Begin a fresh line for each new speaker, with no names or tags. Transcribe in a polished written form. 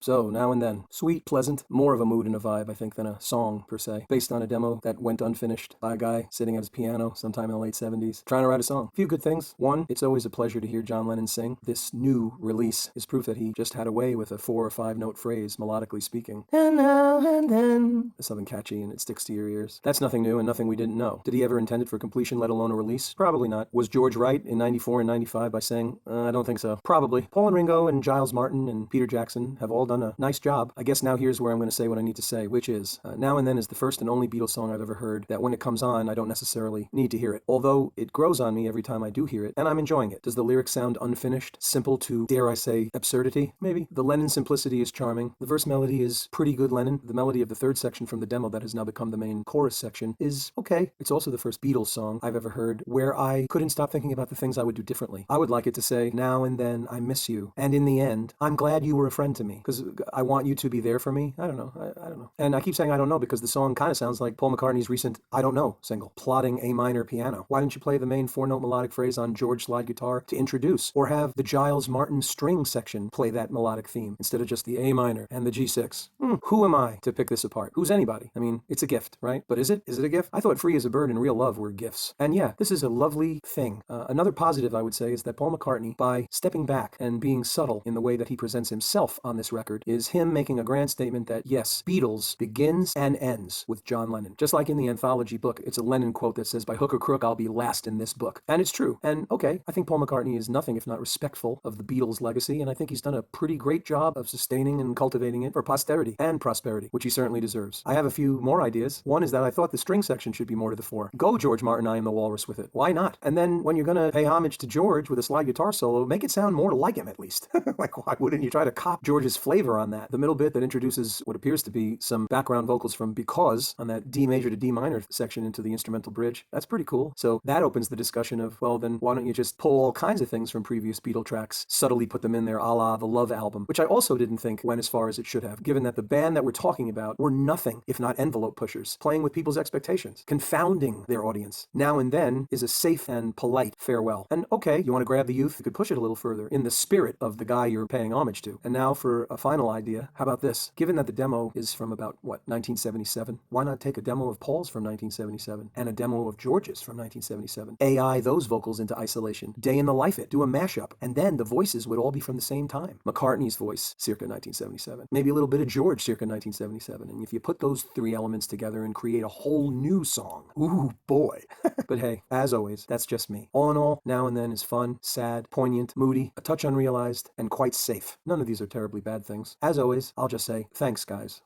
So, Now and Then. Sweet, pleasant, more of a mood and a vibe, I think, than a song, per se. Based on a demo that went unfinished by a guy sitting at his piano sometime in the late 70s, trying to write a song. A few good things. One, it's always a pleasure to hear John Lennon sing. This new release is proof that he just had a way with a 4 or 5 note phrase, melodically speaking. And now and then. It's something catchy and it sticks to your ears. That's nothing new and nothing we didn't know. Did he ever intend it for completion, let alone a release? Probably not. Was George right in 94 and 95 by saying, I don't think so? Probably. Paul and Ringo and Giles Martin and Peter Jackson have all done a nice job. I guess now here's where I'm going to say what I need to say, which is, Now and Then is the first and only Beatles song I've ever heard that when it comes on, I don't necessarily need to hear it. Although it grows on me every time I do hear it, and I'm enjoying it. Does the lyrics sound unfinished, simple to, dare I say, absurdity? Maybe. The Lennon simplicity is charming. The verse melody is pretty good Lennon. The melody of the third section from the demo that has now become the main chorus section is okay. It's also the first Beatles song I've ever heard where I couldn't stop thinking about the things I would do differently. I would like it to say, now and then I miss you, and in the end, I'm glad you were a friend to me, because I want you to be there for me. I don't know. I don't know. And I keep saying I don't know because the song kind of sounds like Paul McCartney's recent I Don't Know single, plodding A minor piano. Why didn't you play the main 4-note melodic phrase on George slide guitar to introduce, or have the Giles Martin string section play that melodic theme instead of just the A minor and the G6? Who am I to pick this apart? Who's anybody? I mean, it's a gift, right? But is it? Is it a gift? I thought Free as a Bird and Real Love were gifts. And yeah, this is a lovely thing. Another positive, I would say, is that Paul McCartney, by stepping back and being subtle in the way that he presents himself on this record, is him making a grand statement that, yes, Beatles begins and ends with John Lennon. Just like in the anthology book, it's a Lennon quote that says, by hook or crook, I'll be last in this book. And it's true. And okay, I think Paul McCartney is nothing if not respectful of the Beatles' legacy, and I think he's done a pretty great job of sustaining and cultivating it for posterity and prosperity, which he certainly deserves. I have a few more ideas. One is that I thought the string section should be more to the fore. Go George Martin, I Am the Walrus with it. Why not? And then when you're going to pay homage to George with a slide guitar solo, make it sound more like him at least. Like, why wouldn't you try to cop George's flavor on that? The middle bit that introduces what appears to be some background vocals from Because on that D major to D minor section into the instrumental bridge, that's pretty cool. So that opens the discussion of, well, then why don't you just pull all kinds of things from previous Beatle tracks, subtly put them in there, a la the Love album, which I also didn't think went as far as it should have, given that the band that we're talking about were nothing if not envelope pushers, playing with people's expectations, confounding their audience. Now and Then is a safe and polite farewell. And okay, you want to grab the youth, you could push it a little further in the spirit of the guy you're paying homage to. And now for a final idea, how about this? Given that the demo is from about, 1977, why not take a demo of Paul's from 1977 and a demo of George's from 1977? AI those vocals into isolation, day in the life it, do a mashup, and then the voices would all be from the same time. McCartney's voice, circa 1977. Maybe a little bit of George, circa 1977. And if you put those three elements together and create a whole new song, ooh boy. But hey, as always, that's just me. All in all, Now and Then is fun, sad, poignant, moody, a touch unrealized, and quite safe. None of these are terribly bad things. As always, I'll just say, thanks guys.